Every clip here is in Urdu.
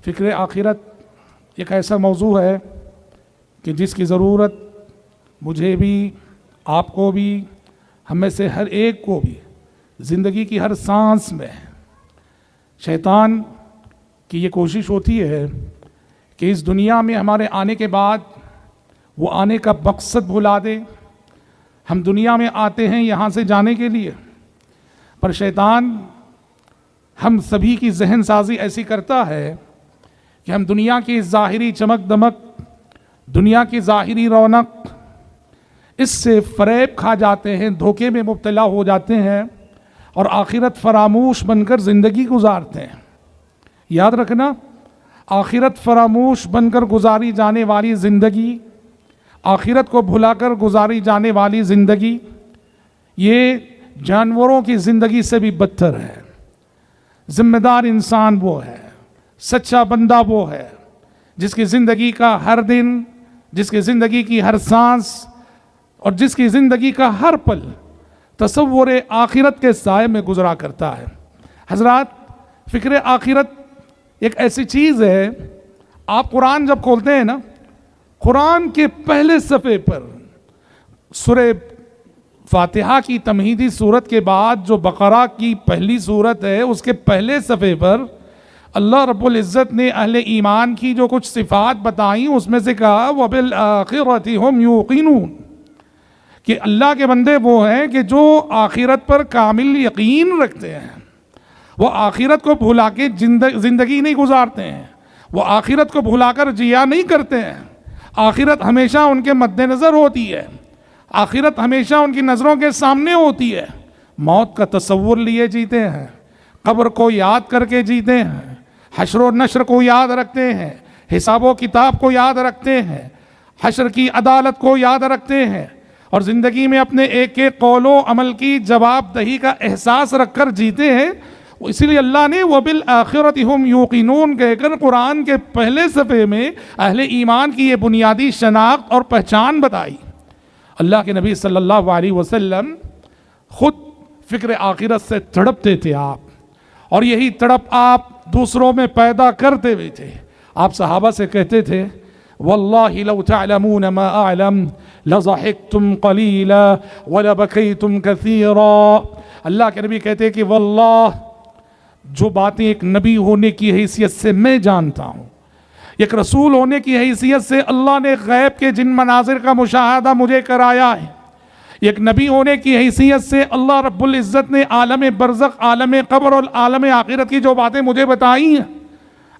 فکر آخرت ایک ایسا موضوع ہے کہ جس کی ضرورت مجھے بھی، آپ کو بھی، ہم میں سے ہر ایک کو بھی زندگی کی ہر سانس میں ہے۔ شیطان کی یہ کوشش ہوتی ہے کہ اس دنیا میں ہمارے آنے کے بعد وہ آنے کا مقصد بھلا دے۔ ہم دنیا میں آتے ہیں یہاں سے جانے کے لیے، پر شیطان ہم سبھی کی ذہن سازی ایسی کرتا ہے کہ ہم دنیا کی ظاہری چمک دمک، دنیا کی ظاہری رونق، اس سے فریب کھا جاتے ہیں، دھوکے میں مبتلا ہو جاتے ہیں اور آخرت فراموش بن کر زندگی گزارتے ہیں۔ یاد رکھنا، آخرت فراموش بن کر گزاری جانے والی زندگی، آخرت کو بھلا کر گزاری جانے والی زندگی، یہ جانوروں کی زندگی سے بھی بدتر ہے۔ ذمہ دار انسان وہ ہے، سچا بندہ وہ ہے جس کی زندگی کا ہر دن، جس کی زندگی کی ہر سانس اور جس کی زندگی کا ہر پل تصور آخرت کے سائے میں گزرا کرتا ہے۔ حضرات، فکر آخرت ایک ایسی چیز ہے، آپ قرآن جب کھولتے ہیں نا، قرآن کے پہلے صفحے پر سورہ فاتحہ کی تمہیدی سورت کے بعد جو بقرہ کی پہلی سورت ہے، اس کے پہلے صفحے پر اللہ رب العزت نے اہل ایمان کی جو کچھ صفات بتائیں، اس میں سے کہا وَبِالْآخِرَةِ هُمْ يُوقِنُونَ، کہ اللہ کے بندے وہ ہیں کہ جو آخرت پر کامل یقین رکھتے ہیں، وہ آخرت کو بھلا کے زندگی نہیں گزارتے ہیں، وہ آخرت کو بھلا کر جیا نہیں کرتے ہیں، آخرت ہمیشہ ان کے مد نظر ہوتی ہے، آخرت ہمیشہ ان کی نظروں کے سامنے ہوتی ہے، موت کا تصور لیے جیتے ہیں، قبر کو یاد کر کے جیتے ہیں، حشر و نشر کو یاد رکھتے ہیں، حساب و کتاب کو یاد رکھتے ہیں، حشر کی عدالت کو یاد رکھتے ہیں، اور زندگی میں اپنے ایک ایک قول و عمل کی جواب دہی کا احساس رکھ کر جیتے ہیں۔ اسی لیے اللہ نے وَبِالْآخِرَةِ هُمْ يُوقِنُونَ کہہ کر قرآن کے پہلے صفحے میں اہل ایمان کی یہ بنیادی شناخت اور پہچان بتائی۔ اللہ کے نبی صلی اللہ علیہ وسلم خود فکر آخرت سے تڑپتے تھے آپ، اور یہی تڑپ آپ دوسروں میں پیدا کرتے ہوئے تھے۔ آپ صحابہ سے کہتے تھے وَاللَّهِ لَوْ تَعْلَمُونَ مَا أَعْلَمُ لَضَحِكْتُمْ قَلِيلًا وَلَبَكَيْتُمْ كَثِيرًا۔ اللہ کے نبی کہتے کہ واللہ، جو باتیں ایک نبی ہونے کی حیثیت سے میں جانتا ہوں، ایک رسول ہونے کی حیثیت سے اللہ نے غیب کے جن مناظر کا مشاہدہ مجھے کرایا ہے، ایک نبی ہونے کی حیثیت سے اللہ رب العزت نے عالم برزخ، عالم قبر اور عالم آخرت کی جو باتیں مجھے بتائی ہیں،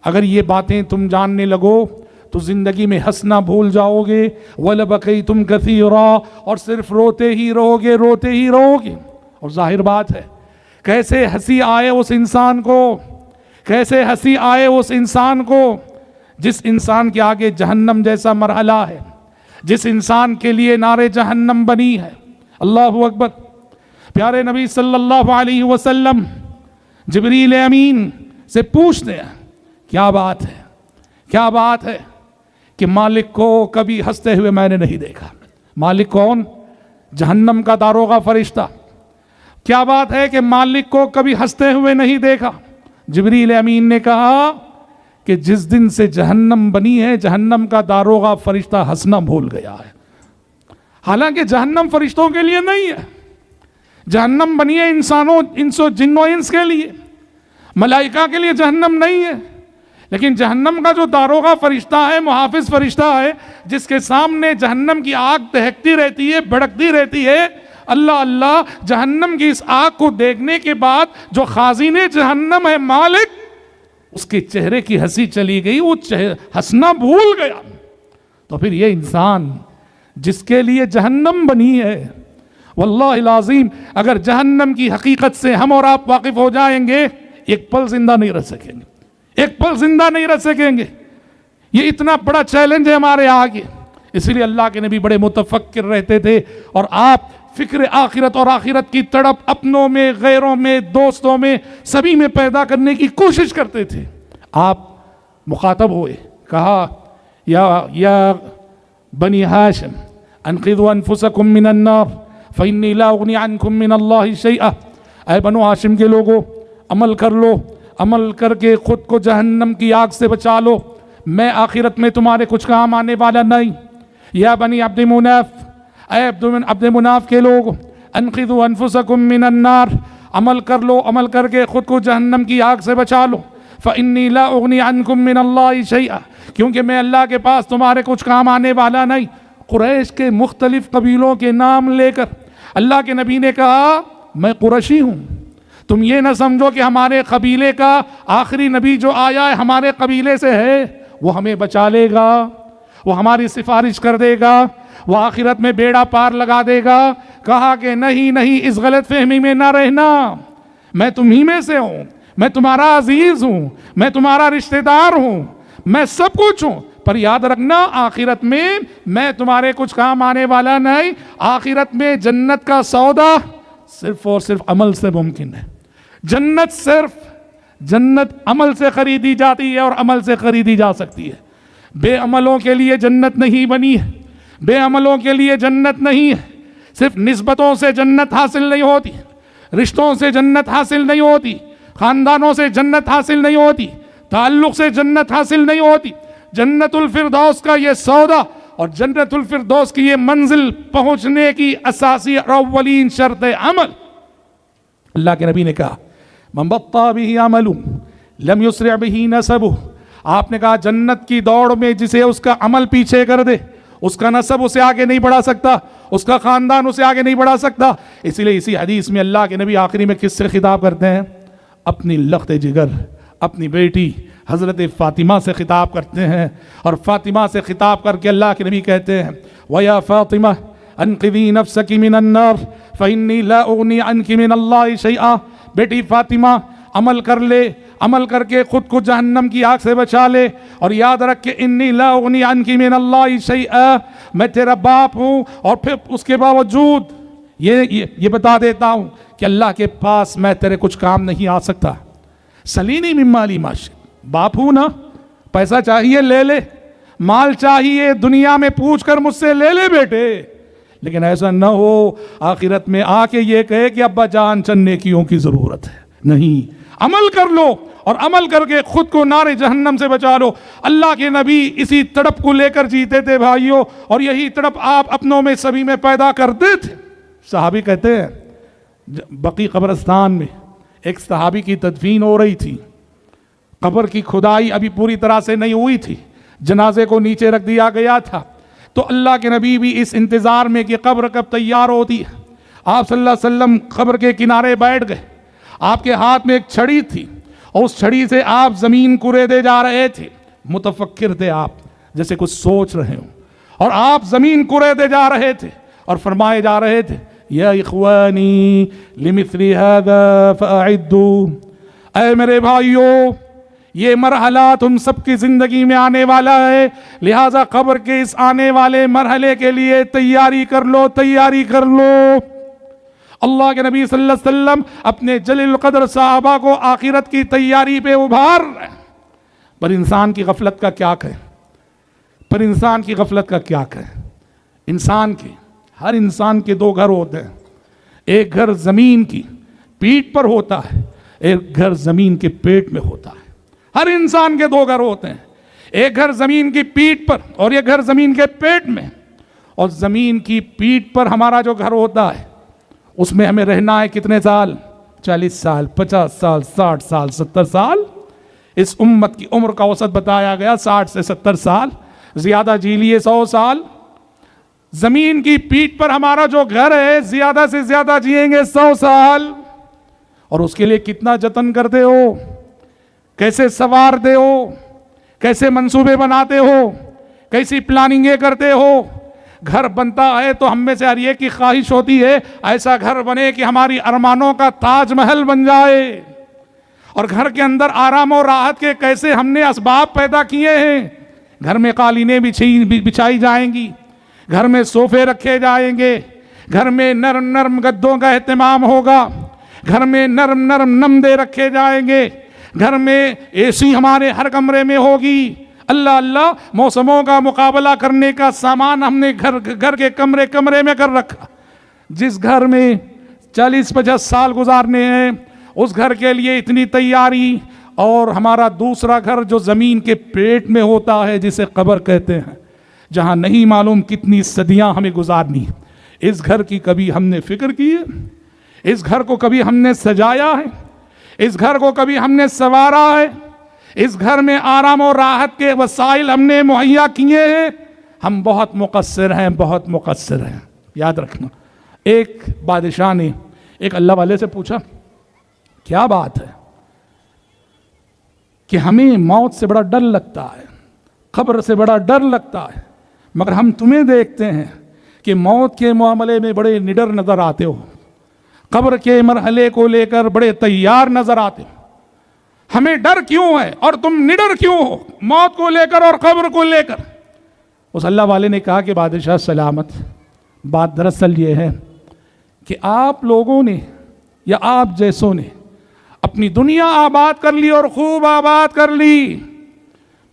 اگر یہ باتیں تم جاننے لگو تو زندگی میں ہنسنا بھول جاؤ گے، وَلَبَكَيْتُمْ كَثِيرًا، اور صرف روتے ہی رہو گے، روتے ہی رہو گے۔ اور ظاہر بات ہے، کیسے ہنسی آئے اس انسان کو، کیسے ہنسی آئے اس انسان کو جس انسان کے آگے جہنم جیسا مرحلہ ہے، جس انسان کے لیے نار جہنم بنی ہے۔ اللہ اکبر۔ پیارے نبی صلی اللہ علیہ وسلم جبریل امین سے پوچھتے ہیں کیا بات ہے، کیا بات ہے کہ مالک کو کبھی ہنستے ہوئے میں نے نہیں دیکھا۔ مالک کون؟ جہنم کا داروغہ فرشتہ۔ کیا بات ہے کہ مالک کو کبھی ہنستے ہوئے نہیں دیکھا؟ جبریل امین نے کہا کہ جس دن سے جہنم بنی ہے، جہنم کا داروغہ فرشتہ ہنسنا بھول گیا ہے۔ حالانکہ جہنم فرشتوں کے لیے نہیں ہے، جہنم بنی ہے انسانوں، انس و جن و انس کے لیے، ملائکہ کے لیے جہنم نہیں ہے۔ لیکن جہنم کا جو داروغہ فرشتہ ہے، محافظ فرشتہ ہے، جس کے سامنے جہنم کی آگ دہکتی رہتی ہے، بھڑکتی رہتی ہے، اللہ اللہ، جہنم کی اس آگ کو دیکھنے کے بعد جو خازن جہنم ہے مالک، اس کے چہرے کی ہنسی چلی گئی، وہ ہنسنا بھول گیا۔ تو پھر یہ انسان جس کے لیے جہنم بنی ہے، واللہ العظیم اگر جہنم کی حقیقت سے ہم اور آپ واقف ہو جائیں گے، ایک پل زندہ نہیں رہ سکیں گے، ایک پل زندہ نہیں رہ سکیں گے۔ یہ اتنا بڑا چیلنج ہے ہمارے آگے۔ اسی لیے اللہ کے نبی بڑے متفکر رہتے تھے، اور آپ فکر آخرت اور آخرت کی تڑپ اپنوں میں، غیروں میں، دوستوں میں، سبھی میں پیدا کرنے کی کوشش کرتے تھے۔ آپ مخاطب ہوئے، کہا یا بنی ہاشم انقذوا انفسکم من النار فانی لا اغنی عنکم من اللہ شیئا، اے بنو ہاشم کے لوگوں، عمل کر لو، عمل کر کے خود کو جہنم کی آگ سے بچا لو، میں آخرت میں تمہارے کچھ کام آنے والا نہیں۔ یا بنی عبد مناف، اے عبد مناف کے لوگ، انقذوا انفسکم من النار، عمل کر لو، عمل کر کے خود کو جہنم کی آگ سے بچا لو۔ فإنی لا اغنی عنکم من اللہ شیئا، کیونکہ میں اللہ کے پاس تمہارے کچھ کام آنے والا نہیں۔ قریش کے مختلف قبیلوں کے نام لے کر اللہ کے نبی نے کہا میں قریشی ہوں، تم یہ نہ سمجھو کہ ہمارے قبیلے کا آخری نبی جو آیا ہے ہمارے قبیلے سے ہے، وہ ہمیں بچا لے گا، وہ ہماری سفارش کر دے گا، وہ آخرت میں بیڑا پار لگا دے گا۔ کہا کہ نہیں نہیں، اس غلط فہمی میں نہ رہنا، میں تمہیں میں سے ہوں، میں تمہارا عزیز ہوں، میں تمہارا رشتہ دار ہوں، میں سب کچھ ہوں، پر یاد رکھنا آخرت میں میں تمہارے کچھ کام آنے والا نہیں۔ آخرت میں جنت کا سودا صرف اور صرف عمل سے ممکن ہے۔ جنت عمل سے خریدی جاتی ہے اور عمل سے خریدی جا سکتی ہے۔ بے عملوں کے لیے جنت نہیں بنی ہے، بے عملوں کے لیے جنت نہیں ہے۔ صرف نسبتوں سے جنت حاصل نہیں ہوتی، رشتوں سے جنت حاصل نہیں ہوتی، خاندانوں سے جنت حاصل نہیں ہوتی، تعلق سے جنت حاصل نہیں ہوتی۔ جنت الفردوس کا یہ سودا اور جنت الفردوس کی یہ منزل پہنچنے کی اساسی اور اولین شرط عمل۔ اللہ کے نبی نے کہا من بطأ به عمله لم يسرع به نسبه، آپ نے کہا جنت کی دوڑ میں جسے اس کا عمل پیچھے کر دے، اس کا نسب اسے آگے نہیں بڑھا سکتا، اس کا خاندان اسے آگے نہیں بڑھا سکتا۔ اسی لیے اسی حدیث میں اللہ کے نبی آخری میں کس سے خطاب کرتے ہیں؟ اپنی لخت جگر، اپنی بیٹی حضرت فاطمہ سے خطاب کرتے ہیں، اور فاطمہ سے خطاب کر کے اللہ کے نبی کہتے ہیں وَيَا فاطمہ انقذی نفسک من النار فإنی لا اغنی عنک من اللہ شیئا، بیٹی فاطمہ عمل کر لے، عمل کر کے خود کو جہنم کی آگ سے بچا لے، اور یاد رکھ کہ انی لا اغنی عنک من اللہ شیئا، میں تیرا باپ ہوں، اور پھر اس کے باوجود یہ بتا دیتا ہوں کہ اللہ کے پاس میں تیرے کچھ کام نہیں آ سکتا۔ سلینی من مالی ما شئت، باپ ہوں نا، پیسہ چاہیے لے لے، مال چاہیے دنیا میں پوچھ کر مجھ سے لے لے بیٹے، لیکن ایسا نہ ہو آخرت میں آ کے یہ کہے کہ ابا جان چند نیکیوں کی ضرورت ہے۔ نہیں، عمل کر لو، اور عمل کر کے خود کو نار جہنم سے بچا لو۔ اللہ کے نبی اسی تڑپ کو لے کر جیتے تھے بھائیوں، اور یہی تڑپ آپ اپنوں میں سبھی میں پیدا کرتے تھے۔ صحابی کہتے ہیں بقیع قبرستان میں ایک صحابی کی تدفین ہو رہی تھی، قبر کی کھدائی ابھی پوری طرح سے نہیں ہوئی تھی، جنازے کو نیچے رکھ دیا گیا تھا، تو اللہ کے نبی بھی اس انتظار میں کہ قبر کب تیار ہوتی ہے، آپ صلی اللہ علیہ وسلم قبر کے کنارے بیٹھ گئے۔ آپ کے ہاتھ میں ایک چھڑی تھی، اور اس چھڑی سے آپ زمین کریدے جا رہے تھے، متفکر تھے آپ، جیسے کچھ سوچ رہے ہوں، اور آپ زمین کریدے جا رہے تھے اور فرمائے جا رہے تھے یا اخوانی لمثل هذا فاعدوا، اے میرے بھائیوں یہ مرحلہ تم سب کی زندگی میں آنے والا ہے، لہٰذا قبر کے اس آنے والے مرحلے کے لیے تیاری کر لو، تیاری کر لو۔ اللہ کے نبی صلی اللہ علیہ وسلم اپنے جلیل القدر صحابہ کو آخرت کی تیاری پہ ابھار رہے ہیں۔ پر انسان کی غفلت کا کیا کہیں، پر انسان کی غفلت کا کیا کہیں۔ ہر انسان کے دو گھر ہوتے ہیں، ایک گھر زمین کی پیٹھ پر ہوتا ہے، ایک گھر زمین کے پیٹ میں ہوتا ہے۔ ہر انسان کے دو گھر ہوتے ہیں، ایک گھر زمین کی پیٹھ پر اور ایک گھر زمین کے پیٹ میں۔ اور زمین کی پیٹھ پر ہمارا جو گھر ہوتا ہے اس میں ہمیں رہنا ہے کتنے سال؟ 40 سال، 50 سال، 60 سال، 70 سال۔ اس امت کی عمر کا اوسط بتایا گیا 60 سے 70 سال، زیادہ جی لیے 100 سال۔ زمین کی پیٹھ پر ہمارا جو گھر ہے زیادہ سے زیادہ جیئیں گے 100 سال، اور اس کے لیے کتنا جتن کرتے ہو، کیسے سوارتے ہو، کیسے منصوبے بناتے ہو، کیسی پلاننگیں کرتے ہو۔ گھر بنتا ہے تو ہم میں سے ہر ایک کی خواہش ہوتی ہے ایسا گھر بنے کہ ہماری ارمانوں کا تاج محل بن جائے، اور گھر کے اندر آرام و راحت کے کیسے ہم نے اسباب پیدا کیے ہیں۔ گھر میں قالینیں بچھائی جائیں گی، گھر میں صوفے رکھے جائیں گے، گھر میں نرم نرم گدوں کا اہتمام ہوگا، گھر میں نرم نرم نمدے رکھے جائیں گے، گھر میں اے سی ہمارے ہر کمرے میں ہوگی۔ اللہ اللہ، موسموں کا مقابلہ کرنے کا سامان ہم نے گھر کے کمرے میں کر رکھا۔ جس گھر میں 40-50 سال گزارنے ہیں اس گھر کے لیے اتنی تیاری اور ہمارا دوسرا گھر جو زمین کے پیٹ میں ہوتا ہے جسے قبر کہتے ہیں، جہاں نہیں معلوم کتنی صدیاں ہمیں گزارنی۔ اس گھر کی کبھی ہم نے فکر کی ہے؟ اس گھر کو کبھی ہم نے سجایا ہے؟ اس گھر کو کبھی ہم نے سنوارا ہے؟ اس گھر میں آرام و راحت کے وسائل ہم نے مہیا کیے ہیں؟ ہم بہت مقصر ہیں، بہت مقصر ہیں۔ یاد رکھنا، ایک بادشاہ نے ایک اللہ والے سے پوچھا، کیا بات ہے کہ ہمیں موت سے بڑا ڈر لگتا ہے، قبر سے بڑا ڈر لگتا ہے، مگر ہم تمہیں دیکھتے ہیں کہ موت کے معاملے میں بڑے نڈر نظر آتے ہو، قبر کے مرحلے کو لے کر بڑے تیار نظر آتے ہو، ہمیں ڈر کیوں ہے اور تم نڈر کیوں ہو موت کو لے کر اور قبر کو لے کر؟ اس اللہ والے نے کہا کہ بادشاہ سلامت، بات دراصل یہ ہے کہ آپ لوگوں نے یا آپ جیسوں نے اپنی دنیا آباد کر لی اور خوب آباد کر لی،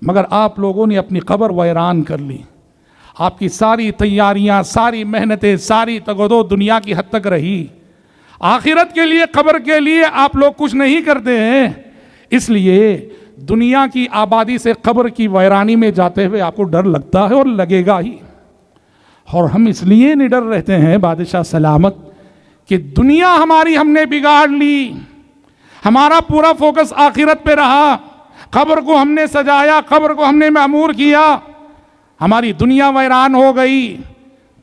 مگر آپ لوگوں نے اپنی قبر ویران کر لی۔ آپ کی ساری تیاریاں، ساری محنتیں، ساری تگودو دنیا کی حد تک رہی، آخرت کے لیے، قبر کے لیے آپ لوگ کچھ نہیں کرتے ہیں۔ اس لیے دنیا کی آبادی سے قبر کی ویرانی میں جاتے ہوئے آپ کو ڈر لگتا ہے اور لگے گا ہی۔ اور ہم اس لیے نڈر رہتے ہیں بادشاہ سلامت کہ دنیا ہماری ہم نے بگاڑ لی، ہمارا پورا فوکس آخرت پہ رہا، قبر کو ہم نے سجایا، قبر کو ہم نے معمور کیا، ہماری دنیا ویران ہو گئی،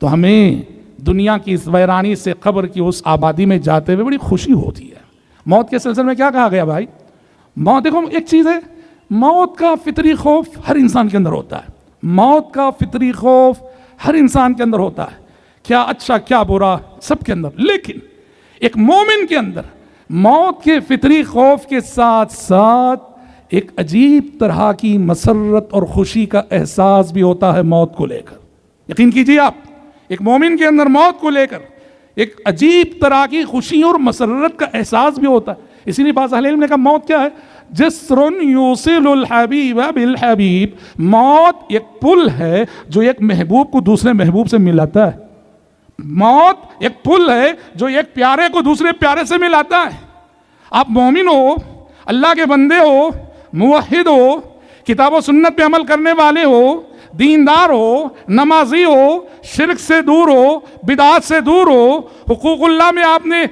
تو ہمیں دنیا کی اس ویرانی سے قبر کی اس آبادی میں جاتے ہوئے بڑی خوشی ہوتی ہے۔ موت کے سلسلے میں کیا کہا گیا بھائی؟ موت، دیکھو ایک چیز ہے، موت کا فطری خوف ہر انسان کے اندر ہوتا ہے، موت کا فطری خوف ہر انسان کے اندر ہوتا ہے، کیا اچھا کیا برا سب کے اندر، لیکن ایک مومن کے اندر موت کے فطری خوف کے ساتھ ساتھ ایک عجیب طرح کی مسرت اور خوشی کا احساس بھی ہوتا ہے موت کو لے کر۔ یقین کیجئے آپ، ایک مومن کے اندر موت کو لے کر ایک عجیب طرح کی خوشی اور مسرت کا احساس بھی ہوتا ہے۔ اسی لیے بعض اہل علم نے کہا موت کیا ہے؟ جسر یوصل الحبیب بالحبیب، موت ایک پل ہے جو ایک محبوب کو دوسرے محبوب سے ملاتا ہے، موت ایک پل ہے جو ایک پیارے کو دوسرے پیارے سے ملاتا ہے۔ آپ مومن ہو، اللہ کے بندے ہو، موحد ہو، کتاب و سنت پہ عمل کرنے والے ہو، دیندار ہو، نمازی ہو، شرک سے دور ہو، بدعات سے دور ہو، حقوق اللہ میں آپ نے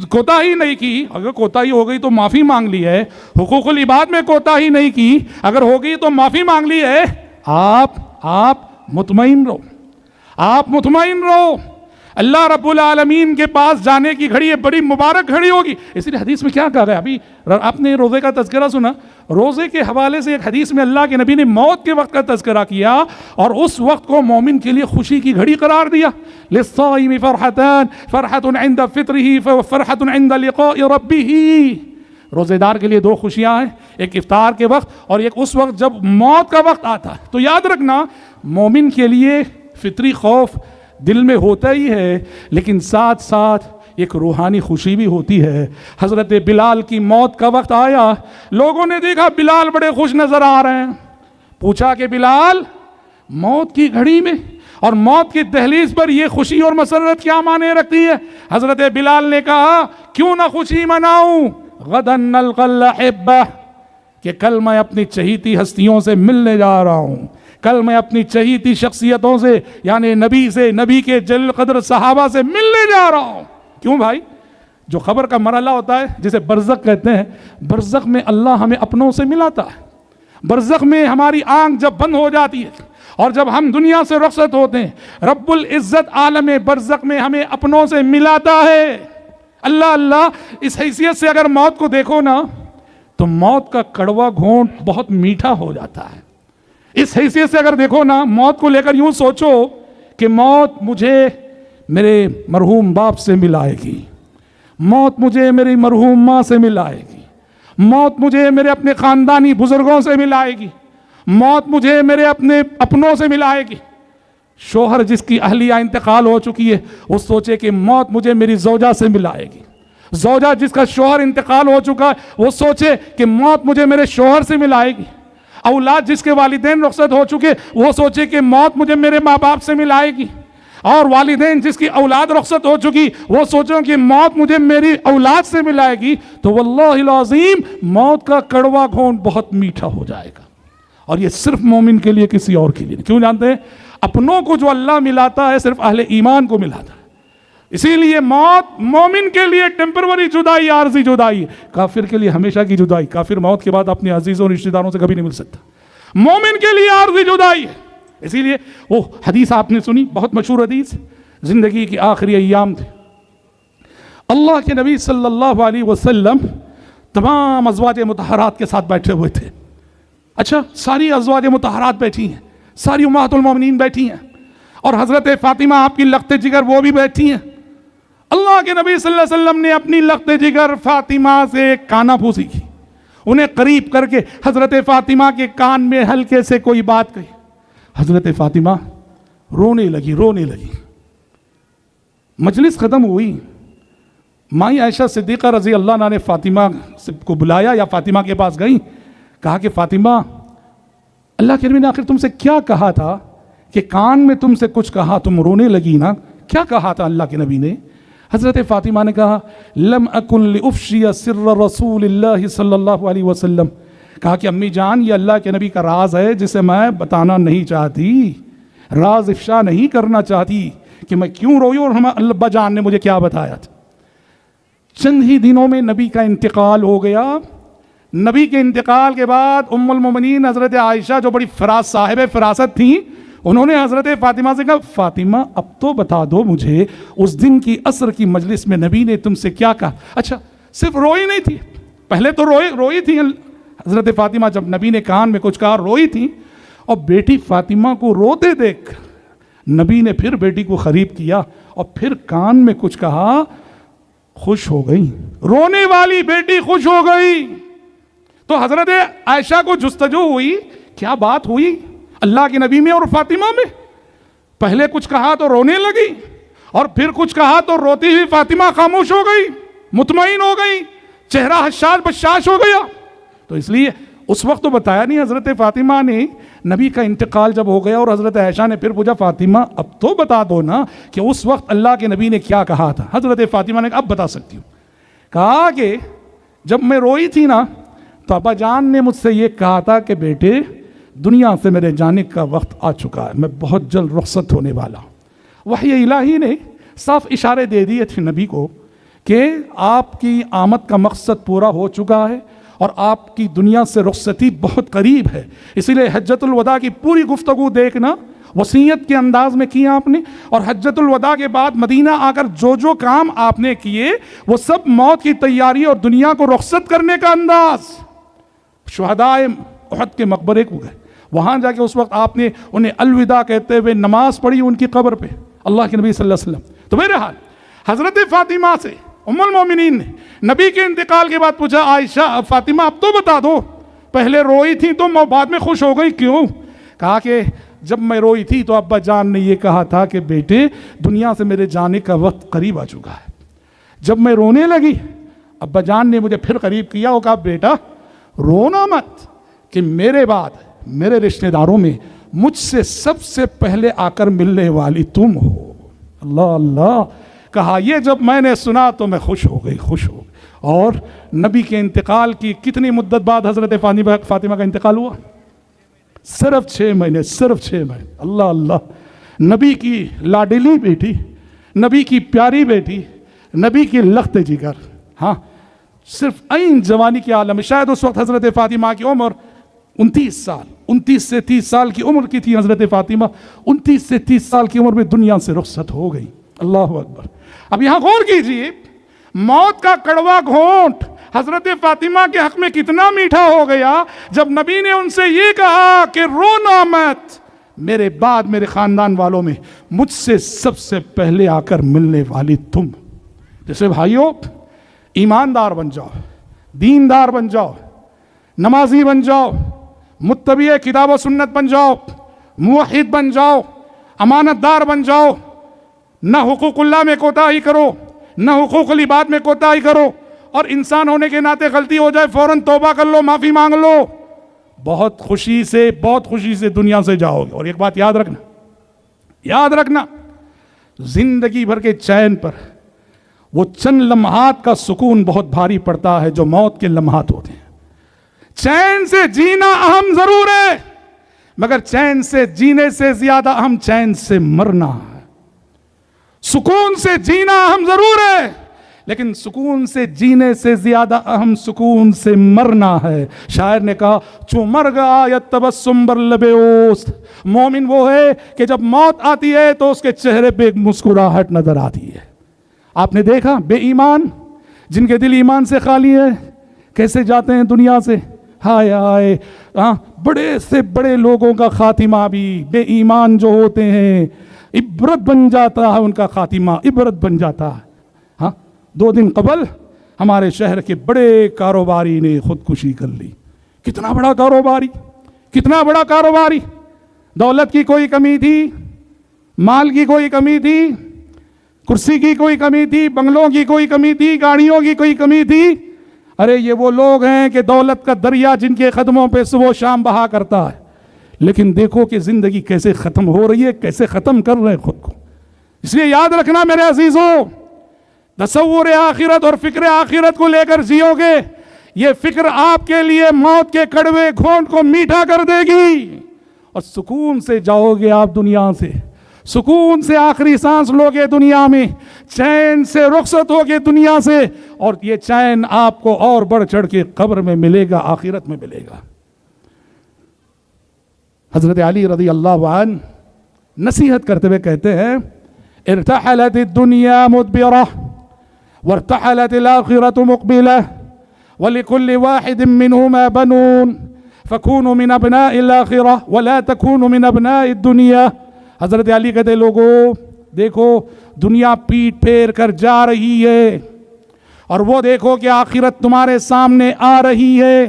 کوتاہی نہیں کی، اگر کوتاہی ہو گئی تو معافی مانگ لی ہے، حقوق العباد میں کوتاہی نہیں کی، اگر ہو گئی تو معافی مانگ لی ہے، آپ مطمئن رہو، آپ مطمئن رہو، اللہ رب العالمین کے پاس جانے کی گھڑی یہ بڑی مبارک گھڑی ہوگی۔ اس لیے حدیث میں کیا کہا گیا؟ ابھی آپ نے روزے کا تذکرہ سنا، روزے کے حوالے سے ایک حدیث میں اللہ کے نبی نے موت کے وقت کا تذکرہ کیا اور اس وقت کو مومن کے لیے خوشی کی گھڑی قرار دیا۔ للصائم فرحتان، فرحت عند فطرہ وفرحت عند لقاء ربہ، روزے دار کے لیے دو خوشیاں ہیں، ایک افطار کے وقت اور ایک اس وقت جب موت کا وقت آتا ہے۔ تو یاد رکھنا، مومن کے لیے فطری خوف دل میں ہوتا ہی ہے، لیکن ساتھ ساتھ ایک روحانی خوشی بھی ہوتی ہے۔ حضرت بلال کی موت کا وقت آیا، لوگوں نے دیکھا بلال بڑے خوش نظر آ رہے ہیں، پوچھا کہ بلال موت کی گھڑی میں اور موت کی دہلیز پر یہ خوشی اور مسرت کیا معنی رکھتی ہے؟ حضرت بلال نے کہا کیوں نہ خوشی مناؤں، غدا نلقى الاحبہ، کہ کل میں اپنی چہیتی ہستیوں سے ملنے جا رہا ہوں، کل میں اپنی چہیتی شخصیتوں سے یعنی نبی سے، نبی کے جل قدر صحابہ سے ملنے جا رہا ہوں۔ کیوں بھائی؟ جو قبر کا مرحلہ ہوتا ہے جسے برزخ کہتے ہیں، برزخ میں اللہ ہمیں اپنوں سے ملاتا ہے، برزخ میں ہماری آنکھ جب بند ہو جاتی ہے اور جب ہم دنیا سے رخصت ہوتے ہیں، رب العزت عالم برزخ میں ہمیں اپنوں سے ملاتا ہے۔ اللہ، اس حیثیت سے اگر موت کو دیکھو نا تو موت کا کڑوا گھونٹ بہت میٹھا ہو جاتا ہے۔ اس حیثیت سے اگر دیکھو نا، موت کو لے کر یوں سوچو کہ موت مجھے میرے مرحوم باپ سے ملائے گی، موت مجھے میری مرحوم ماں سے ملائے گی، موت مجھے میرے اپنے خاندانی بزرگوں سے ملائے گی، موت مجھے میرے اپنے اپنوں سے ملائے گی۔ شوہر جس کی اہلیہ انتقال ہو چکی ہے وہ سوچے کہ موت مجھے میری زوجہ سے ملائے گی، زوجہ جس کا شوہر انتقال ہو چکا ہے وہ سوچے کہ موت مجھے میرے شوہر سے ملائے گی، اولاد جس کے والدین رخصت ہو چکے وہ سوچے کہ موت مجھے میرے ماں باپ سے ملائے گی، اور والدین جس کی اولاد رخصت ہو چکی وہ سوچو کہ موت مجھے میری اولاد سے ملائے گی تو واللہ العظیم موت کا کڑوا گھونٹ بہت میٹھا ہو جائے گا. اور یہ صرف مومن کے لیے, کسی اور کے لیے نہیں. کیوں جانتے ہیں؟ اپنوں کو جو اللہ ملاتا ہے صرف اہل ایمان کو ملاتا ہے. اسی لیے موت مومن کے لیے ٹیمپروری جدائی, عارضی جدائی ہے. کافر کے لیے ہمیشہ کی جدائی. کافر موت کے بعد اپنے عزیزوں اور رشتہ داروں سے کبھی نہیں مل سکتا. مومن کے لیے عارضی جدائی ہے. اسی لیے وہ حدیث آپ نے سنی, بہت مشہور حدیث, زندگی کی آخری ایام تھے, اللہ کے نبی صلی اللہ علیہ وسلم تمام ازواج مطہرات کے ساتھ بیٹھے ہوئے تھے. اچھا, ساری ازواج مطہرات بیٹھی ہیں, ساری امہات المومنین بیٹھی ہیں, اور حضرت فاطمہ آپ کی لخت جگر وہ بھی بیٹھی ہیں. اللہ کے نبی صلی اللہ علیہ وسلم نے اپنی لخت جگر فاطمہ سے کانا پھوسی کی, انہیں قریب کر کے حضرت فاطمہ کے کان میں ہلکے سے کوئی بات کہی. حضرت فاطمہ رونے لگی. مجلس ختم ہوئی, مائی عائشہ صدیقہ رضی اللہ عنہا نے فاطمہ کو بلایا یا فاطمہ کے پاس گئی, کہا کہ فاطمہ اللہ کے نبی نے آخر تم سے کیا کہا تھا کہ کان میں تم سے کچھ کہا, تم رونے لگی نا, کیا کہا تھا اللہ کے نبی نے؟ حضرت فاطمہ نے کہا لم اکن لافشی سر رسول اللہ صلی اللہ علیہ وسلم, کہا کہ امی جان یہ اللہ کے نبی کا راز ہے جسے میں بتانا نہیں چاہتی, راز افشا نہیں کرنا چاہتی کہ میں کیوں روئی اور ابا جان نے مجھے کیا بتایا تھا. چند ہی دنوں میں نبی کا انتقال ہو گیا. نبی کے انتقال کے بعد ام المومنین حضرت عائشہ جو بڑی صاحب فراست تھیں, انہوں نے حضرت فاطمہ سے کہا فاطمہ اب تو بتا دو مجھے اس دن کی عصر کی مجلس میں نبی نے تم سے کیا کہا. اچھا, صرف روئی نہیں تھی, پہلے تو روئی تھی حضرت فاطمہ, جب نبی نے کان میں کچھ کہا روئی تھی, اور بیٹی فاطمہ کو روتے دیکھ نبی نے پھر بیٹی کو قریب کیا اور پھر کان میں کچھ کہا, خوش ہو گئی. رونے والی بیٹی خوش ہو گئی. تو حضرت عائشہ کو جستجو ہوئی, کیا بات ہوئی اللہ کے نبی میں اور فاطمہ میں؟ پہلے کچھ کہا تو رونے لگی, اور پھر کچھ کہا تو روتی ہوئی فاطمہ خاموش ہو گئی, مطمئن ہو گئی, چہرہ حشاش بشاش ہو گیا. تو اس لیے اس وقت تو بتایا نہیں حضرت فاطمہ نے. نبی کا انتقال جب ہو گیا اور حضرت عائشہ نے پھر پوچھا فاطمہ اب تو بتا دو نا کہ اس وقت اللہ کے نبی نے کیا کہا تھا. حضرت فاطمہ نے کہا اب بتا سکتی ہوں. کہا کہ جب میں روئی تھی نا تو ابا جان نے مجھ سے یہ کہا تھا کہ بیٹے دنیا سے میرے جانے کا وقت آ چکا ہے, میں بہت جلد رخصت ہونے والا ہوں. وحی الہی نے صاف اشارے دے دیے تھے نبی کو کہ آپ کی آمد کا مقصد پورا ہو چکا ہے اور آپ کی دنیا سے رخصتی بہت قریب ہے. اسی لیے حجۃ الوداع کی پوری گفتگو دیکھنا, وصیت کے انداز میں کیا آپ نے, اور حجۃ الوداع کے بعد مدینہ آ کر جو کام آپ نے کیے وہ سب موت کی تیاری اور دنیا کو رخصت کرنے کا انداز. شہدائے احد کے مقبرے کو گئے, وہاں جا کے اس وقت آپ نے انہیں الوداع کہتے ہوئے نماز پڑھی ان کی قبر پہ, اللہ کے نبی صلی اللہ علیہ وسلم. تو بہرحال حضرت فاطمہ سے ام المومنین نے نبی کے انتقال کے بعد پوچھا عائشہ فاطمہ اب تو بتا دو, پہلے روئی تھی تو بعد میں خوش ہو گئی کیوں؟ کہا کہ جب میں روئی تھی تو ابا جان نے یہ کہا تھا کہ بیٹے دنیا سے میرے جانے کا وقت قریب آ چکا ہے. جب میں رونے لگی ابا جان نے مجھے پھر قریب کیا اور کہا بیٹا رونا مت کہ میرے بعد میرے رشتہ داروں میں مجھ سے سب سے پہلے آ کر ملنے والی تم ہو. اللہ اللہ. کہا یہ جب میں نے سنا تو میں خوش ہو گئی. اور نبی کے انتقال کی کتنی مدت بعد حضرت فاطمہ کا انتقال ہوا؟ صرف 6 مہینے. اللہ اللہ. نبی کی لاڈلی بیٹی, نبی کی پیاری بیٹی, نبی کی لخت جگر, ہاں صرف عین جوانی کے عالم. شاید اس وقت حضرت فاطمہ کی عمر 29 سال, 29 سے 30 سال کی عمر کی تھی حضرت فاطمہ. 29 سے 30 سال کی عمر میں دنیا سے رخصت ہو گئی. اللہ اکبر. اب یہاں غور کیجئے, موت کا کڑوا گھونٹ حضرت فاطمہ کے حق میں کتنا میٹھا ہو گیا جب نبی نے ان سے یہ کہا کہ رونا مت, میرے بعد میرے خاندان والوں میں مجھ سے سب سے پہلے آ کر ملنے والی تم. جیسے بھائیوں ایماندار بن جاؤ, دیندار بن جاؤ, نمازی بن جاؤ, متبع کتاب و سنت بن جاؤ, موحد بن جاؤ, امانت دار بن جاؤ, نہ حقوق اللہ میں کوتاہی کرو, نہ حقوق العباد میں کوتاہی کرو, اور انسان ہونے کے ناطے غلطی ہو جائے فوراً توبہ کر لو, معافی مانگ لو, بہت خوشی سے دنیا سے جاؤ گے. اور ایک بات یاد رکھنا زندگی بھر کے چین پر وہ چند لمحات کا سکون بہت بھاری پڑتا ہے جو موت کے لمحات ہوتے ہیں. چین سے جینا اہم ضرور ہے، مگر چین سے جینے سے زیادہ اہم چین سے مرنا ہے. سکون سے جینا اہم ضرور ہے، لیکن سکون سے جینے سے زیادہ اہم سکون سے مرنا ہے. شاعر نے کہا چو مر گیا یا تبسم بر لب اوست. مومن وہ ہے کہ جب موت آتی ہے تو اس کے چہرے پہ ایک مسکراہٹ نظر آتی ہے. آپ نے دیکھا بے ایمان جن کے دل ایمان سے خالی ہے کیسے جاتے ہیں دنیا سے. ہائے ہائے، بڑے سے بڑے لوگوں کا خاتمہ بھی بے ایمان جو ہوتے ہیں عبرت بن جاتا ہے، ان کا خاتمہ عبرت بن جاتا ہے. 2 دن قبل ہمارے شہر کے بڑے کاروباری نے خودکشی کر لی. کتنا بڑا کاروباری، کتنا بڑا کاروباری. دولت کی کوئی کمی تھی، مال کی کوئی کمی تھی، کرسی کی کوئی کمی تھی، بنگلوں کی کوئی کمی تھی، گاڑیوں کی کوئی کمی تھی. ارے یہ وہ لوگ ہیں کہ دولت کا دریا جن کے قدموں پہ صبح و شام بہا کرتا ہے، لیکن دیکھو کہ زندگی کیسے ختم ہو رہی ہے، کیسے ختم کر رہے ہیں خود کو. اس لیے یاد رکھنا میرے عزیزوں، تصور آخرت اور فکر آخرت کو لے کر جیو گے، یہ فکر آپ کے لیے موت کے کڑوے گھونٹ کو میٹھا کر دے گی، اور سکون سے جاؤ گے آپ دنیا سے. سکون سے آخری سانس لوگے دنیا میں، چین سے رخصت ہوگے دنیا سے، اور یہ چین آپ کو اور بڑھ چڑھ کے قبر میں ملے گا، آخرت میں ملے گا. حضرت علی رضی اللہ عنہ نصیحت کرتے ہوئے کہتے ہیں ارتحلت الدنیا مدبرہ وارتحلت الآخرة مقبلة ولكل واحد منهما بنون فكونوا من ابناء الآخرة ولا تكونوا من ابناء الدنيا. حضرت علی کہتے ہیں لوگوں دیکھو دنیا پیٹ پھیر کر جا رہی ہے، اور وہ دیکھو کہ آخرت تمہارے سامنے آ رہی ہے.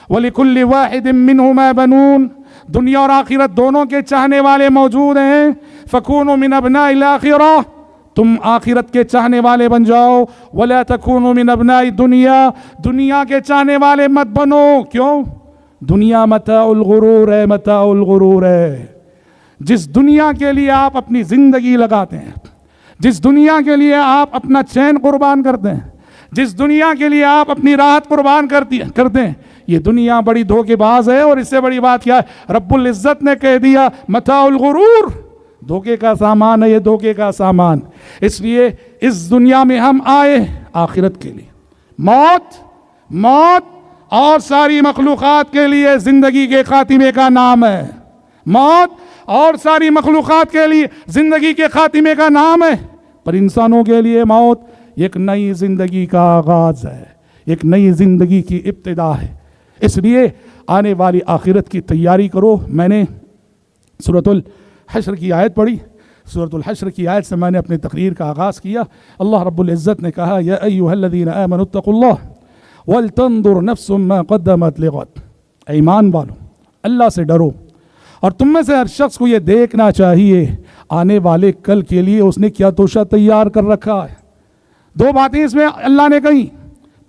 وَلِكُلِّ وَاحِدٍ مِّنْهُمَا بَنُونَ، دنیا اور آخرت دونوں کے چاہنے والے موجود ہیں. فَكُونُوا مِنْ أَبْنَاءِ الْآخِرَةِ، تم آخرت کے چاہنے والے بن جاؤ. وَلَا تَكُونُوا مِنْ أَبْنَاءِ الدُّنْيَا، دنیا کے چاہنے والے مت بنو. کیوں؟ دنیا متاع الغرور ہے، متاع الغرور ہے. جس دنیا کے لیے آپ اپنی زندگی لگاتے ہیں، جس دنیا کے لیے آپ اپنا چین قربان کرتے ہیں، جس دنیا کے لیے آپ اپنی راحت قربان کرتے ہیں، یہ دنیا بڑی دھوکے باز ہے. اور اس سے بڑی بات کیا ہے؟ رب العزت نے کہہ دیا متاع الغرور، دھوکے کا سامان ہے یہ، دھوکے کا سامان. اس لیے اس دنیا میں ہم آئے آخرت کے لیے. موت اور ساری مخلوقات کے لیے زندگی کے خاتمے کا نام ہے. موت اور ساری مخلوقات کے لیے زندگی کے خاتمے کا نام ہے، پر انسانوں کے لیے موت ایک نئی زندگی کا آغاز ہے، ایک نئی زندگی کی ابتدا ہے. اس لیے آنے والی آخرت کی تیاری کرو. میں نے سورۃ الحشر کی آیت پڑھی، سورۃ الحشر کی آیت سے میں نے اپنی تقریر کا آغاز کیا. اللہ رب العزت نے کہا یا ایھا الذین آمنوا اتقوا اللہ ولتنظر نفس ما قدمت لغد. ایمان والو اللہ سے ڈرو، اور تم میں سے ہر شخص کو یہ دیکھنا چاہیے آنے والے کل کے لیے اس نے کیا توشہ تیار کر رکھا ہے. 2 باتیں اس میں اللہ نے کہی.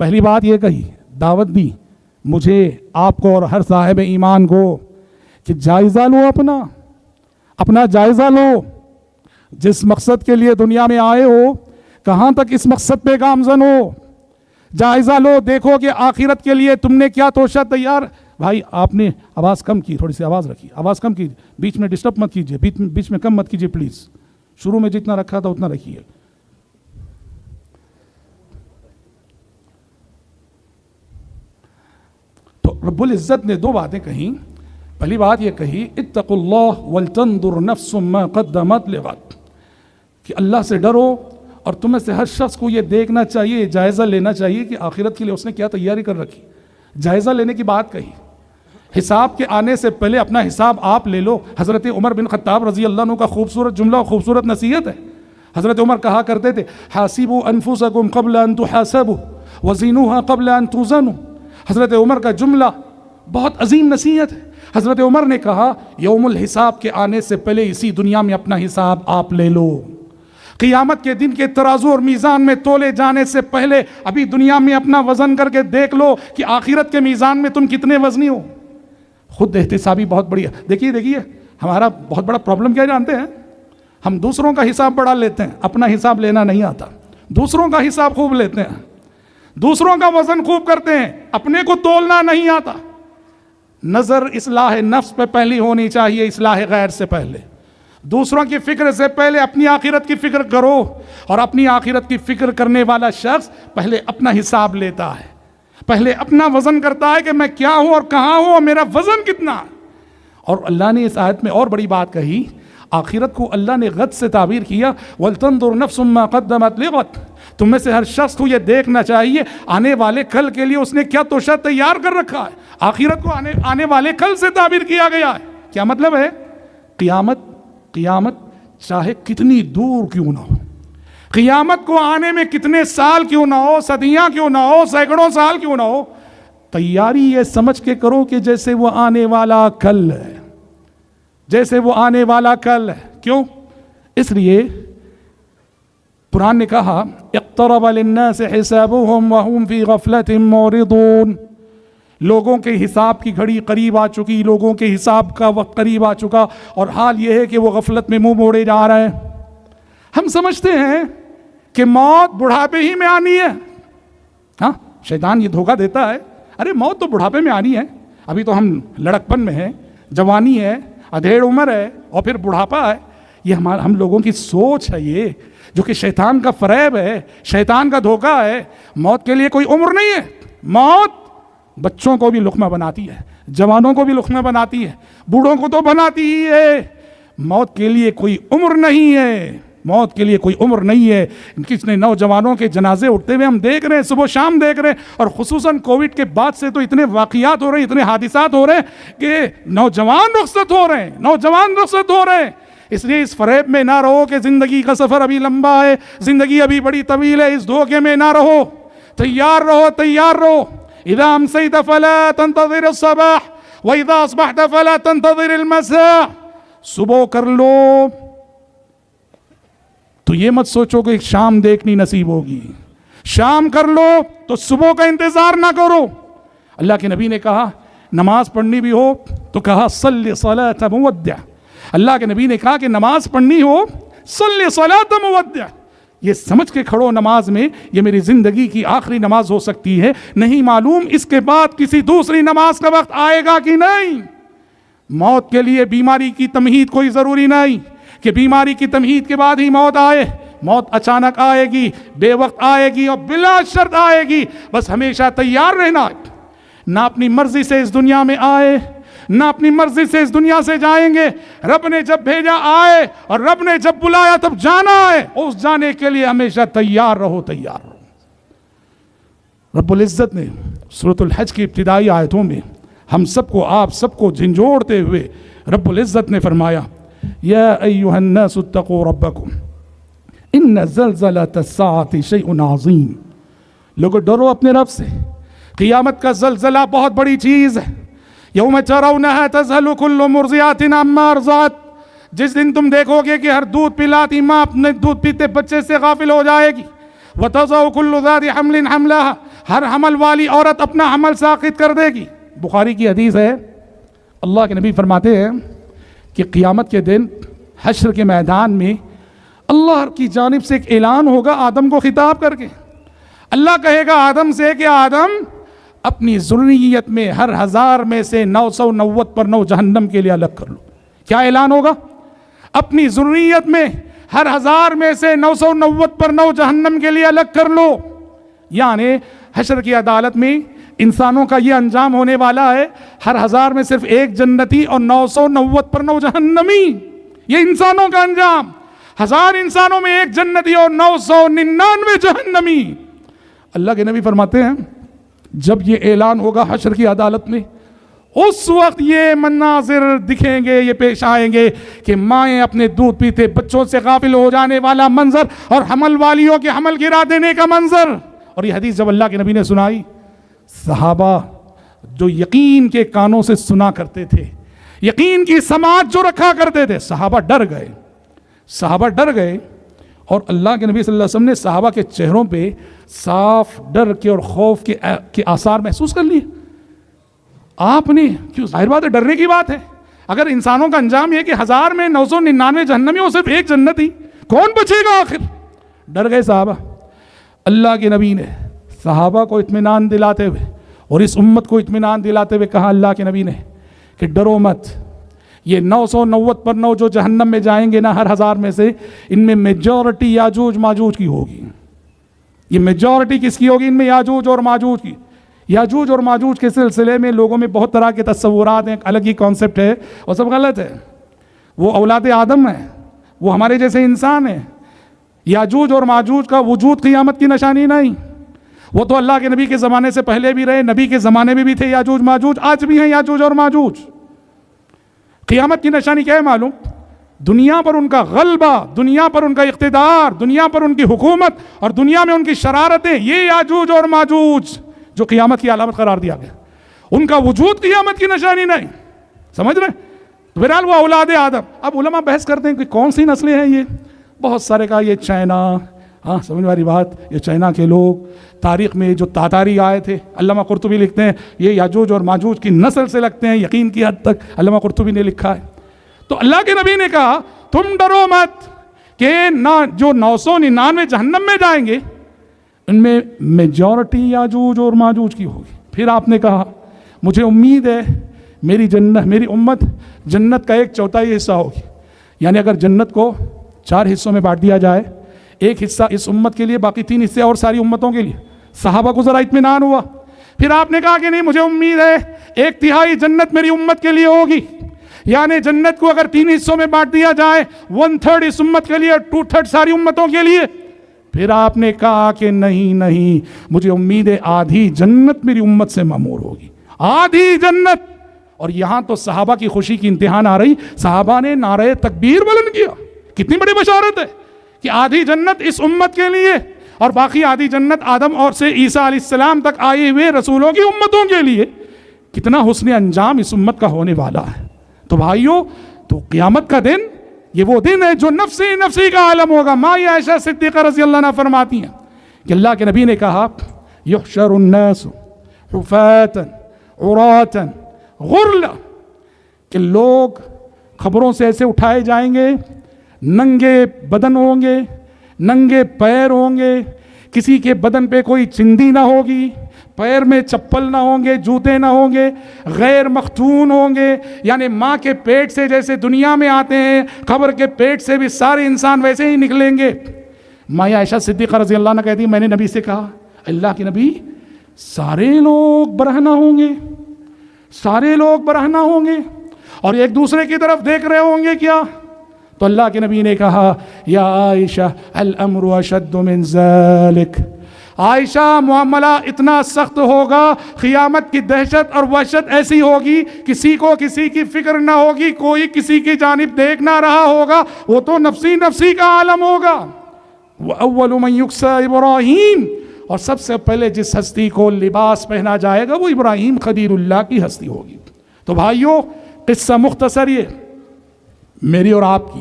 پہلی بات یہ کہی، دعوت دی مجھے، آپ کو اور ہر صاحب ایمان کو کہ جائزہ لو، اپنا جائزہ لو. جس مقصد کے لیے دنیا میں آئے ہو کہاں تک اس مقصد پہ گامزن ہو. جائزہ لو، دیکھو کہ آخرت کے لیے تم نے کیا توشہ تیار. بھائی آپ نے آواز کم کی، تھوڑی سی آواز رکھیے، آواز کم کیجیے، بیچ میں ڈسٹرب مت کیجیے، بیچ میں کم مت کیجیے پلیز. شروع میں جتنا رکھا تھا اتنا رکھیے. تو رب العزت نے 2 باتیں کہیں. پہلی بات یہ کہی اتقوا اللہ ولتنظر نفس ما قدمت لغد، کہ اللہ سے ڈرو اور تم میں سے ہر شخص کو یہ دیکھنا چاہیے، جائزہ لینا چاہیے کہ آخرت کے لیے اس نے کیا تیاری کر رکھی. جائزہ لینے کی بات کہی. حساب کے آنے سے پہلے اپنا حساب آپ لے لو. حضرت عمر بن خطاب رضی اللہ عنہ کا خوبصورت جملہ اور خوبصورت نصیحت ہے. حضرت عمر کہا کرتے تھے حاسبوا انفسکم قبل ان تحاسبوا وزنوها قبل ان توزنوا. حضرت عمر کا جملہ بہت عظیم نصیحت ہے. حضرت عمر نے کہا یوم الحساب کے آنے سے پہلے اسی دنیا میں اپنا حساب آپ لے لو. قیامت کے دن کے ترازو اور میزان میں تولے جانے سے پہلے ابھی دنیا میں اپنا وزن کر کے دیکھ لو کہ آخرت کے میزان میں تم کتنے وزنی ہو. خود احتسابی بہت بڑی ہے. دیکھیے ہمارا بہت بڑا پرابلم کیا جانتے ہیں؟ ہم دوسروں کا حساب بڑا لیتے ہیں، اپنا حساب لینا نہیں آتا. دوسروں کا حساب خوب لیتے ہیں، دوسروں کا وزن خوب کرتے ہیں، اپنے کو تولنا نہیں آتا. نظر اصلاح نفس پہ پہلی ہونی چاہیے، اصلاح غیر سے پہلے. دوسروں کی فکر سے پہلے اپنی آخرت کی فکر کرو، اور اپنی آخرت کی فکر کرنے والا شخص پہلے اپنا حساب لیتا ہے، پہلے اپنا وزن کرتا ہے کہ میں کیا ہوں اور کہاں ہوں اور میرا وزن کتنا. اور اللہ نے اس آیت میں اور بڑی بات کہی، آخرت کو اللہ نے غد سے تعبیر کیا، وَلْتَنْظُرْ نَفْسٌ مَّا قَدَّمَتْ لِغَدٍ. تم میں سے ہر شخص کو یہ دیکھنا چاہیے آنے والے کل کے لیے اس نے کیا توشہ تیار کر رکھا ہے. آخرت کو آنے والے کل سے تعبیر کیا گیا ہے. کیا مطلب ہے؟ قیامت چاہے کتنی دور کیوں نہ ہو، قیامت کو آنے میں کتنے سال کیوں نہ ہو، صدیاں کیوں نہ ہو، سینکڑوں سال کیوں نہ ہو، تیاری یہ سمجھ کے کرو کہ جیسے وہ آنے والا کل ہے، جیسے وہ آنے والا کل ہے. کیوں؟ اس لیے قرآن نے کہا اقترب للناس حسابهم وهم في غفلة معرضون. لوگوں کے حساب کی گھڑی قریب آ چکی، لوگوں کے حساب کا وقت قریب آ چکا، اور حال یہ ہے کہ وہ غفلت میں منہ موڑے جا رہے ہیں. ہم سمجھتے ہیں کہ موت بڑھاپے ہی میں آنی ہے. ہاں، شیطان یہ دھوکہ دیتا ہے، ارے موت تو بڑھاپے میں آنی ہے، ابھی تو ہم لڑکپن میں ہیں، جوانی ہے، ادھیڑ عمر ہے، اور پھر بڑھاپا ہے. یہ ہم لوگوں کی سوچ ہے، یہ جو کہ شیطان کا فریب ہے، شیطان کا دھوکہ ہے. موت کے لیے کوئی عمر نہیں ہے. موت بچوں کو بھی لقمہ بناتی ہے، جوانوں کو بھی لقمہ بناتی ہے، بوڑھوں کو تو بناتی ہی ہے. موت کے لیے کوئی عمر نہیں ہے، موت کے لیے کوئی عمر نہیں ہے. کس نے نوجوانوں کے جنازے اٹھتے ہوئے ہم دیکھ رہے ہیں، صبح شام دیکھ رہے ہیں، اور خصوصاً کووڈ کے بعد سے تو اتنے واقعات ہو رہے ہیں، اتنے حادثات ہو رہے ہیں کہ نوجوان رخصت ہو رہے ہیں، نوجوان رخصت ہو رہے ہیں. اس لیے اس فریب میں نہ رہو کہ زندگی کا سفر ابھی لمبا ہے، زندگی ابھی بڑی طویل ہے. اس دھوکے میں نہ رہو، تیار رہو، تیار رہو. اذا امسیت فلا تنتظر الصباح واذا اصبحت فلا تنتظر المساء. صبح کر لو تو یہ مت سوچو کہ شام دیکھنی نصیب ہوگی، شام کر لو تو صبح کا انتظار نہ کرو. اللہ کے نبی نے کہا نماز پڑھنی بھی ہو تو کہا صلی صلاۃ مودع. اللہ کے نبی نے کہا کہ نماز پڑھنی ہو صلی صلاۃ مودع. یہ سمجھ کے کھڑو نماز میں یہ میری زندگی کی آخری نماز ہو سکتی ہے، نہیں معلوم اس کے بعد کسی دوسری نماز کا وقت آئے گا کہ نہیں. موت کے لیے بیماری کی تمہید کوئی ضروری نہیں کہ بیماری کی تمہید کے بعد ہی موت آئے. موت اچانک آئے گی، بے وقت آئے گی، اور بلا شرط آئے گی. بس ہمیشہ تیار رہنا. نہ اپنی مرضی سے اس دنیا میں آئے، نہ اپنی مرضی سے اس دنیا سے جائیں گے. رب نے جب بھیجا آئے، اور رب نے جب بلایا تب جانا ہے. اس جانے کے لیے ہمیشہ تیار رہو، تیار رہو. رب العزت نے سورۃ الحج کی ابتدائی آیتوں میں ہم سب کو، آپ سب کو جھنجھوڑتے ہوئے رب العزت نے فرمایا یا ایھا الناس اتقوا ربکم ان زلزلۃ الساعۃ شیء عظیم. لوگوں ڈرو اپنے رب سے، قیامت کا زلزلہ بہت بڑی چیز ہے. یوم ترونها تذهل كل مرضعۃ عما ارضعت. جس دن تم دیکھو گے کہ ہر دودھ پلاتی ماں اپنے دودھ پیتے بچے سے غافل ہو جائے گی. وتضع كل ذات حمل حملها. ہر حمل والی عورت اپنا حمل ساقط کر دے گی. بخاری کی حدیث ہے، اللہ کے نبی فرماتے ہیں کہ قیامت کے دن حشر کے میدان میں اللہ کی جانب سے ایک اعلان ہوگا آدم کو خطاب کر کے. اللہ کہے گا آدم سے کہ آدم اپنی ذریت میں ہر 1000 میں سے 990 پر 9 جہنم کے لیے الگ کر لو. کیا اعلان ہوگا؟ اپنی ذریت میں ہر 1000 میں سے 990 پر 9 جہنم کے لیے الگ کر لو. یعنی حشر کی عدالت میں انسانوں کا یہ انجام ہونے والا ہے، ہر 1000 میں صرف 1 جنتی اور 990 پر 9 جہنمی. یہ انسانوں کا انجام. 1000 انسانوں میں 1 جنتی اور 999 جہنمی. اللہ کے نبی فرماتے ہیں جب یہ اعلان ہوگا حشر کی عدالت میں، اس وقت یہ مناظر دکھیں گے، یہ پیش آئیں گے کہ مائیں اپنے دودھ پیتے بچوں سے غافل ہو جانے والا منظر، اور حمل والیوں کے حمل گرا دینے کا منظر. اور یہ حدیث جب اللہ کے نبی نے سنائی، صحابہ جو یقین کے کانوں سے سنا کرتے تھے، یقین کی سماعت جو رکھا کرتے تھے، صحابہ ڈر گئے. صحابہ ڈر گئے، اور اللہ کے نبی صلی اللہ علیہ وسلم نے صحابہ کے چہروں پہ صاف ڈر کے اور خوف کے آثار محسوس کر لیے. آپ نے کیوں، ظاہر بات ہے ڈرنے کی بات ہے. اگر انسانوں کا انجام یہ کہ 1000 میں 999 جہنمی اور صرف ایک جنتی، کون بچے گا آخر؟ ڈر گئے صحابہ۔ اللہ کے نبی نے صحابہ کو اطمینان دلاتے ہوئے اور اس امت کو اطمینان دلاتے ہوئے کہا اللہ کے نبی نے کہ ڈرو مت، یہ 999 جو جہنم میں جائیں گے نا، ہر 1000 میں سے ان میں میجورٹی یاجوج ماجوج کی ہوگی۔ یہ میجورٹی کس کی ہوگی؟ ان میں یاجوج اور ماجوج کی۔ یاجوج اور ماجوج کے سلسلے میں لوگوں میں بہت طرح کے تصورات ہیں، الگ ہی کانسیپٹ ہے، اور سب غلط ہے۔ وہ اولاد آدم ہیں، وہ ہمارے جیسے انسان ہیں۔ یاجوج اور ماجوج کا وجود قیامت کی نشانی نہیں، وہ تو اللہ کے نبی کے زمانے سے پہلے بھی رہے، نبی کے زمانے میں بھی تھے یاجوج ماجوج، آج بھی ہیں یاجوج اور ماجوج۔ قیامت کی نشانی کیا ہے معلوم؟ دنیا پر ان کا غلبہ، دنیا پر ان کا اقتدار، دنیا پر ان کی حکومت، اور دنیا میں ان کی شرارتیں، یہ یاجوج اور ماجوج جو قیامت کی علامت قرار دیا گیا۔ ان کا وجود قیامت کی نشانی نہیں، سمجھ رہے؟ تو بہرحال وہ اولاد آدم۔ اب علماء بحث کرتے ہیں کہ کون سی نسلیں ہیں یہ، بہت سارے کہا یہ چائنا، ہاں سمجھ والی بات، یہ چائنا کے لوگ، تاریخ میں جو تاتاری آئے تھے، علامہ قرطبی لکھتے ہیں یہ یاجوج اور ماجوج کی نسل سے لگتے ہیں، یقین کی حد تک علامہ قرطبی نے لکھا ہے۔ تو اللہ کے نبی نے کہا تم ڈرو مت کہ جو 999 جہنم میں جائیں گے ان میں میجورٹی یاجوج اور ماجوج کی ہوگی۔ پھر آپ نے کہا مجھے امید ہے میری امت جنت کا 1/4 حصہ ہوگی، یعنی اگر جنت کو 4 حصوں میں بانٹ دیا جائے، ایک حصہ اس امت کے لیے، باقی 3 حصے اور ساری امتوں کے لیے۔ صحابہ کو ذرا اطمینان ہوا۔ پھر آپ نے کہا کہ نہیں، مجھے امید ہے 1/3 جنت میری امت کے لیے ہوگی، یعنی جنت کو اگر 3 حصوں میں بانٹ دیا جائے 1/3 اس امت کے لیے اور 2/3 ساری امتوں کے لیے۔ پھر آپ نے کہا کہ نہیں، مجھے امید ہے آدھی جنت میری امت سے معمور ہوگی، آدھی جنت۔ اور یہاں تو صحابہ کی خوشی کی انتہا نہ رہی، صحابہ نے نعرہ تکبیر بلند کیا۔ کتنی بڑی بشارت ہے کہ آدھی جنت اس امت کے لیے اور باقی آدھی جنت آدم اور سے عیسیٰ علیہ السلام تک آئے ہوئے رسولوں کی امتوں کے لیے۔ کتنا حسن انجام اس امت کا ہونے والا ہے۔ تو بھائیو، تو قیامت کا دن یہ وہ دن ہے جو نفسی نفسی کا عالم ہوگا۔ ماں عائشہ صدیقہ رضی اللہ عنہ فرماتی ہیں کہ اللہ کے نبی نے کہا یحشر الناس حفاة عراة غرلا، کہ لوگ خبروں سے ایسے اٹھائے جائیں گے، ننگے بدن ہوں گے، ننگے پیر ہوں گے، کسی کے بدن پہ کوئی چندی نہ ہوگی، پیر میں چپل نہ ہوں گے، جوتے نہ ہوں گے، غیر مختون ہوں گے، یعنی ماں کے پیٹ سے جیسے دنیا میں آتے ہیں، قبر کے پیٹ سے بھی سارے انسان ویسے ہی نکلیں گے۔ ماں عائشہ صدیقہ رضی اللہ عنہ کہتی ہیں میں نے نبی سے کہا اللہ کے نبی، سارے لوگ برہنہ ہوں گے، سارے لوگ برہنہ ہوں گے اور ایک دوسرے کی طرف دیکھ رہے ہوں گے کیا؟ تو اللہ کے نبی نے کہا یا عائشہ الامر اشد من ذلک، عائشہ معاملہ اتنا سخت ہوگا، قیامت کی دہشت اور وحشت ایسی ہوگی، کسی کو کسی کی فکر نہ ہوگی، کوئی کسی کی جانب دیکھ نہ رہا ہوگا، وہ تو نفسی نفسی کا عالم ہوگا۔ وَأَوَّلُ مَنْ يُكْسَى ابراہیم، اور سب سے پہلے جس ہستی کو لباس پہنا جائے گا وہ ابراہیم خلیل اللہ کی ہستی ہوگی۔ تو بھائیو، قصہ مختصر یہ میری اور آپ کی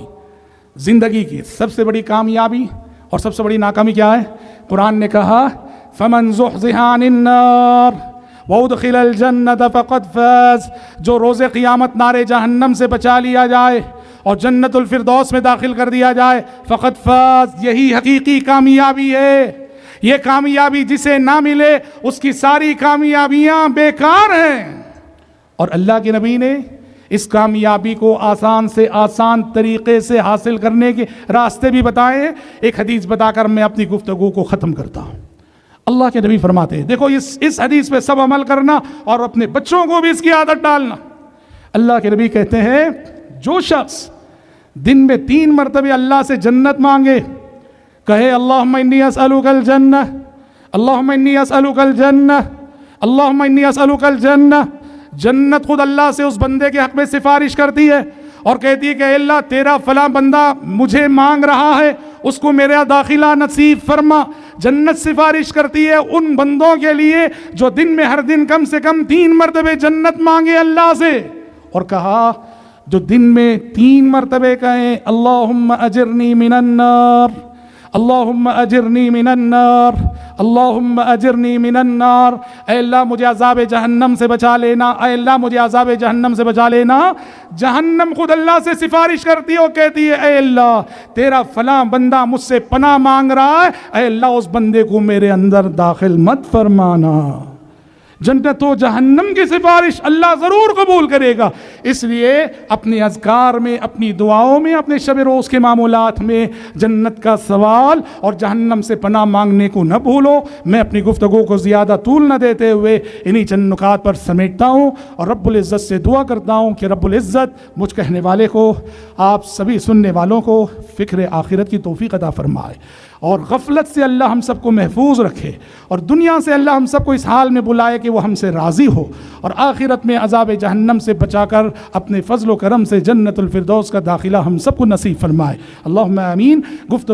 زندگی کی سب سے بڑی کامیابی اور سب سے بڑی ناکامی کیا ہے؟ قرآن نے کہا فَمَنْ زُحْزِحَ عَنِ النَّارِ وَأُدْخِلَ الْجَنَّةَ فَقَدْ فَازَ، جو روز قیامت نارے جہنم سے بچا لیا جائے اور جنت الفردوس میں داخل کر دیا جائے، فقد فاز، یہی حقیقی کامیابی ہے۔ یہ کامیابی جسے نہ ملے اس کی ساری کامیابیاں بیکار ہیں۔ اور اللہ کے نبی نے اس کامیابی کو آسان سے آسان طریقے سے حاصل کرنے کے راستے بھی بتائے ہیں۔ ایک حدیث بتا کر میں اپنی گفتگو کو ختم کرتا ہوں۔ اللہ کے نبی فرماتے ہیں، دیکھو اس حدیث پہ سب عمل کرنا اور اپنے بچوں کو بھی اس کی عادت ڈالنا۔ اللہ کے نبی کہتے ہیں جو شخص دن میں 3 مرتبہ اللہ سے جنت مانگے، کہے اللہم انی اسألک الجنہ، اللہم انی اسألک الجنہ، اللہم انی اسألک الجنہ، جنت خود اللہ سے اس بندے کے حق میں سفارش کرتی ہے اور کہتی ہے کہ اے اللہ تیرا فلاں بندہ مجھے مانگ رہا ہے، اس کو میرا داخلہ نصیب فرما۔ جنت سفارش کرتی ہے ان بندوں کے لیے جو دن میں ہر دن کم سے کم 3 مرتبہ جنت مانگے اللہ سے، اور کہا جو دن میں 3 مرتبہ کہیں اللہم اجرنی من النار، اللہم اجرنی من النار، اللہم اجرنی من النار، اے اللہ مجھے عذاب جہنم سے بچا لینا، اے اللہ مجھے عذاب جہنم سے بچا لینا۔ جہنم خود اللہ سے سفارش کرتی ہے اور کہتی ہے اے اللہ تیرا فلاں بندہ مجھ سے پناہ مانگ رہا ہے، اے اللہ اس بندے کو میرے اندر داخل مت فرمانا۔ جنت و جہنم کی سفارش اللہ ضرور قبول کرے گا، اس لیے اپنے اذکار میں، اپنی دعاؤں میں، اپنے شب روز کے معمولات میں جنت کا سوال اور جہنم سے پناہ مانگنے کو نہ بھولو۔ میں اپنی گفتگو کو زیادہ طول نہ دیتے ہوئے انہی چند نکات پر سمیٹتا ہوں اور رب العزت سے دعا کرتا ہوں کہ رب العزت مجھ کہنے والے کو، آپ سبھی سننے والوں کو فکر آخرت کی توفیق عطا فرمائے اور غفلت سے اللہ ہم سب کو محفوظ رکھے اور دنیا سے اللہ ہم سب کو اس حال میں بلائے کہ وہ ہم سے راضی ہو اور آخرت میں عذاب جہنم سے بچا کر اپنے فضل و کرم سے جنت الفردوس کا داخلہ ہم سب کو نصیب فرمائے۔ اللہم آمین۔ گفتگو